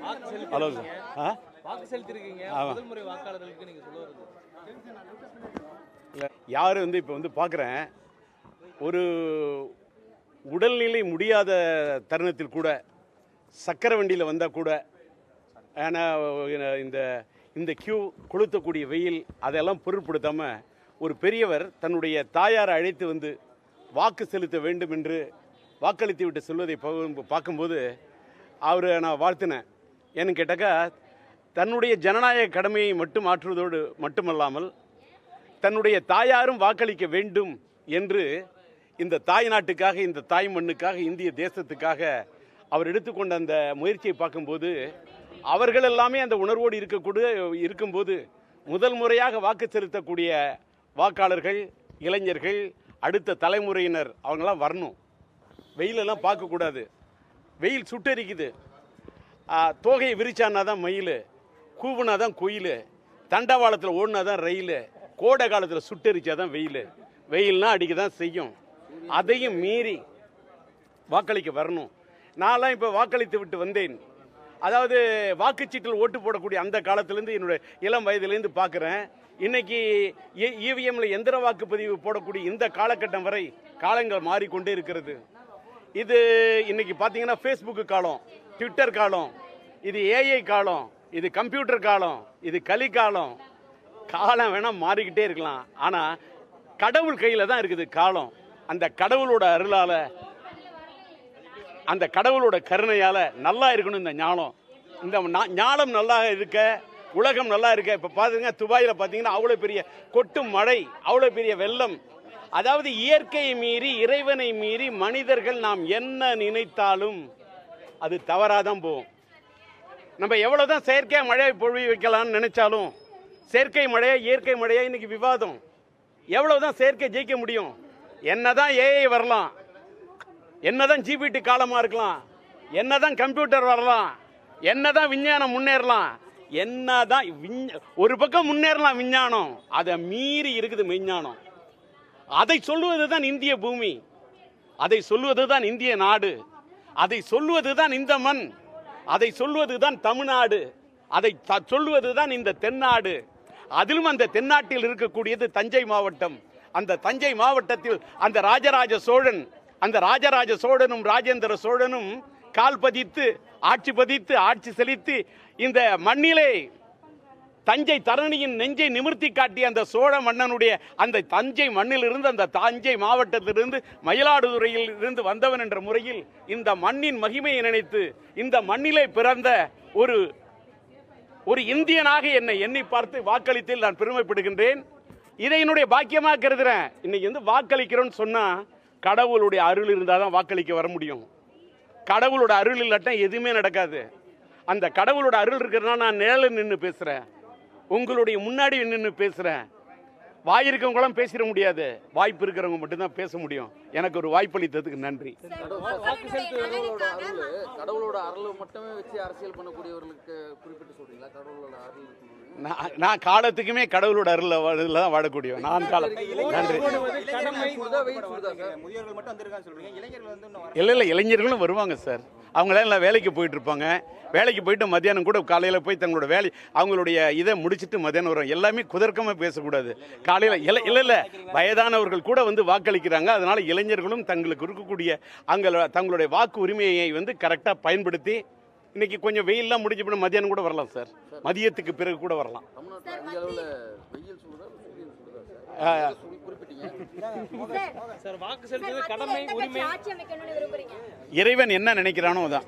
Hello sir. வாக்கு செலுத்திருக்கீங்க. முதல் முறை வாக்காளர்களுக்கு நீங்க சொல்ல வருது இல்லை, யார் இப்போ பார்க்குறேன், ஒரு உடல்நிலை முடியாத தருணத்தில் கூட சக்கரை வண்டியில் வந்தால் கூட, ஏன்னா இந்த கியூ கொளுத்தக்கூடிய வெயில் அதெல்லாம் பொருட்படுத்தாமல் ஒரு பெரியவர் தன்னுடைய தாயாரை அழைத்து வந்து வாக்கு செலுத்த வேண்டும் என்று வாக்களித்து விட்டு செல்வதை பார்க்கும்போது அவரை நான் வாழ்த்தினேன். ஏன்னு கேட்டாக்கா, தன்னுடைய ஜனநாயக கடமையை மட்டும் ஆற்றுவதோடு மட்டுமல்லாமல் தன்னுடைய தாயாரும் வாக்களிக்க வேண்டும் என்று இந்த தாய் நாட்டுக்காக, இந்த தாய் மண்ணுக்காக, இந்திய தேசத்துக்காக அவர் எடுத்துக்கொண்ட அந்த முயற்சியை பார்க்கும்போது, அவர்கள் எல்லாமே அந்த உணர்வோடு இருக்கும்போது முதல் முறையாக வாக்கு செலுத்தக்கூடிய வாக்காளர்கள், இளைஞர்கள், அடுத்த தலைமுறையினர் அவங்களாம் வரணும். வெயிலெல்லாம் பார்க்கக்கூடாது. வெயில் சுட்டரிக்குது. தோகையை விரிச்சானா தான் மயில், கூவுனா தான் குயில், தண்டவாளத்தில் ஓடினா தான் ரயில், கோடை காலத்தில் சுட்டரிச்சா தான் வெயில். வெயில்னா அடிக்க தான் செய்யும். அதையும் மீறி வாக்களிக்க வரணும். நான்லாம் இப்போ வாக்களித்து விட்டு வந்தேன். அதாவது வாக்குச்சீட்டில் ஓட்டு போடக்கூடிய அந்த காலத்திலேருந்து, என்னுடைய இளம் வயதிலேருந்து பார்க்குறேன். இன்னைக்கு இவிஎம்ல எந்திர வாக்குப்பதிவு போடக்கூடிய இந்த காலகட்டம் வரை காலங்கள் மாறிக்கொண்டே இருக்கிறது. இது இன்னைக்கு பார்த்தீங்கன்னா ஃபேஸ்புக்கு காலம், ட்விட்டர் காலம், இது ஏஐ காலம், இது கம்ப்யூட்டர் காலம், இது கலிகாலம். காலம் வேணால் மாறிக்கிட்டே இருக்கலாம், ஆனால் கடவுள் கையில் தான் இருக்குது காலம். அந்த கடவுளோட அருளால், அந்த கடவுளோட கருணையால் நல்லா இருக்கணும் இந்த ஞானம். இந்த ஞானம் நல்லா இருக்க, உலகம் நல்லா இருக்க. இப்போ பார்த்துங்க, துபாயில் பார்த்தீங்கன்னா அவ்வளோ பெரிய கொட்டும் மழை, அவ்வளோ பெரிய வெள்ளம். அதாவது இயற்கையை மீறி, இறைவனை மீறி மனிதர்கள் நாம் என்ன நினைத்தாலும் அது தவறாதான் போகும். நம்ம எவ்வளோதான் செயற்கை மழையை பொழிவு வைக்கலாம்னு நினைச்சாலும், செயற்கை மழையா இயற்கை மழையா இன்னைக்கு விவாதம். எவ்வளவுதான் செயற்கை ஜெயிக்க முடியும்? என்னதான் ஏஐ வரலாம், என்னதான் ஜிபிடி காலமா இருக்கலாம், என்னதான் கம்ப்யூட்டர் வரலாம், என்னதான் விஞ்ஞானம் முன்னேறலாம், என்னதான் ஒரு பக்கம் முன்னேறலாம் விஞ்ஞானம், அதை மீறி இருக்குது மெய்ஞானம். அதை சொல்லுவதுதான் இந்திய பூமி, அதை சொல்லுவதுதான் இந்திய நாடு, அதை சொல்லுவதுதான் இந்த மண், அதை சொல்லுவதுதான் தமிழ்நாடு, அதை சொல்லுவதுதான் இந்த தென்னாடு. அதிலும் அந்த தென்னாட்டில் இருக்கக்கூடியது தஞ்சை மாவட்டம். அந்த தஞ்சை மாவட்டத்தில் அந்த ராஜராஜ சோழனும் ராஜேந்திர சோழனும் கால் பதித்து ஆட்சி செலுத்தி இந்த மண்ணிலே தஞ்சை தரணியின் நெஞ்சை நிமிர்த்தி காட்டிய அந்த சோழ மன்னனுடைய அந்த தஞ்சை மண்ணிலிருந்து, அந்த தஞ்சை மாவட்டத்திலிருந்து, மயிலாடுதுறையில் இருந்து வந்தவன் என்ற முறையில் இந்த மண்ணின் மகிமையை நினைத்து இந்த மண்ணிலே பிறந்த ஒரு இந்தியனாக என்னை எண்ணி பார்த்து வாக்களித்தில் நான் பெருமைப்படுகின்றேன். இதை என்னுடைய பாக்கியமாக கருதுறேன். இன்னைக்கு வாக்களிக்கிறோன்னு சொன்னா கடவுளுடைய அருள் இருந்தால் தான் வாக்களிக்க வர முடியும். கடவுளோட அருள் இல்லாட்டா எதுவுமே நடக்காது. அந்த கடவுளோட அருள் இருக்கிறதுனால நான் நிழலில் நின்று பேசுறேன், உங்களுடைய முன்னாடி நின்று பேசுறேன். வாய் இருக்கவங்களாம் பேசிட முடியாது, வாய்ப்பு இருக்கிறவங்க மட்டும்தான் பேச முடியும். எனக்கு ஒரு வாய்ப்பளித்ததுக்கு நன்றி. கடவுளோட அருள் மட்டுமே வச்சு அரசியல் பண்ணக்கூடியவர்களுக்கு குறிப்பிட்டு சொல்றீங்களா? கடவுளோட அருள் நான் காலத்துக்குமே கடவுளோட அருள் தான் வாழக்கூடியவன் நான். காலம் நன்றி. இல்லை, இளைஞர்களும் வருவாங்க சார். அவங்களாம் வேலைக்கு போயிட்டு இருப்பாங்க. வேலைக்கு போயிட்டு மத்தியானம் கூட காலையில் போய் தங்களோட வேலை, அவங்களுடைய இதை முடிச்சுட்டு மத்தியானம் வரும். எல்லாமே குதர்க்கமாக பேசக்கூடாது. காலையில் இல்லை வயதானவர்கள் கூட வாக்களிக்கிறாங்க. அதனால இளைஞர்களும் தங்களுக்கு இருக்கக்கூடிய தங்களுடைய வாக்கு உரிமையை கரெக்டாக பயன்படுத்தி, இன்னைக்கு கொஞ்சம் வெயில்லாம் முடிஞ்ச பின்ன மத்தியானம் கூட வரலாம் சார், மதியத்துக்கு பிறகு கூட வரலாம். இறைவன் என்ன நினைக்கிறானோ அதான்.